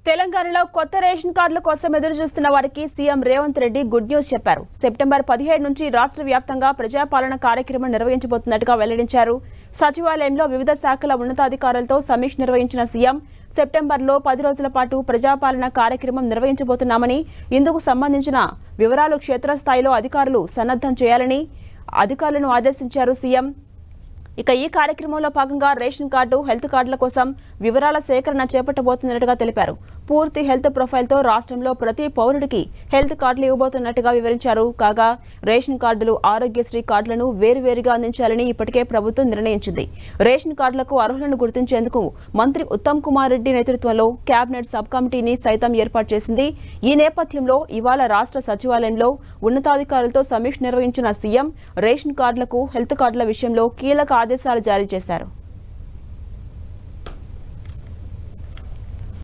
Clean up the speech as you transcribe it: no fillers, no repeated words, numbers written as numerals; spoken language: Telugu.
తెలంగాణలో కొత్త రేషన్ కార్డుల కోసం ఎదురు చూస్తున్న వారికి CM Revanth Reddy good news చెప్పారు. సెప్టెంబర్ 17 నుంచి రాష్ట్ర వ్యాప్తంగా ప్రజాపాలన కార్యక్రమం నిర్వహించబోతున్నట్టుగా వెల్లడించారు. సచివాలయంలో వివిధ శాఖల ఉన్నతాధికారులతో సమీక్ష నిర్వహించిన సీఎం సెప్టెంబర్లో 10 రోజుల పాటు ప్రజాపాలన కార్యక్రమం నిర్వహించబోతున్నామని, ఇందుకు సంబంధించిన వివరాలు క్షేత్రస్థాయిలో అధికారులు సన్నద్ధం చేయాలని అధికారులను ఆదేశించారు సీఎం. ఇక ఈ కార్యక్రమంలో భాగంగా రేషన్ కార్డు, హెల్త్ కార్డుల కోసం వివరాల సేకరణ చేపట్టబోతున్నట్టుగా తెలిపారు. పూర్తి హెల్త్ ప్రొఫైల్తో రాష్ట్రంలో ప్రతి పౌరుడికి హెల్త్ కార్డులు ఇవ్వబోతున్నట్టుగా వివరించారు. కాగా రేషన్ కార్డులు, ఆరోగ్యశ్రీ కార్డులను వేరువేరుగా అందించాలని ఇప్పటికే ప్రభుత్వం నిర్ణయించింది. రేషన్ కార్డులకు అర్హులను గుర్తించేందుకు మంత్రి ఉత్తమ్ కుమార్ రెడ్డి నేతృత్వంలో కేబినెట్ సబ్ కమిటీని సైతం ఏర్పాటు చేసింది. ఈ నేపథ్యంలో ఇవాళ రాష్ట్ర సచివాలయంలో ఉన్నతాధికారులతో సమీక్ష నిర్వహించిన సీఎం రేషన్ కార్డులకు, హెల్త్ కార్డుల విషయంలో కీలక ఆదేశాలు జారీ చేశారు.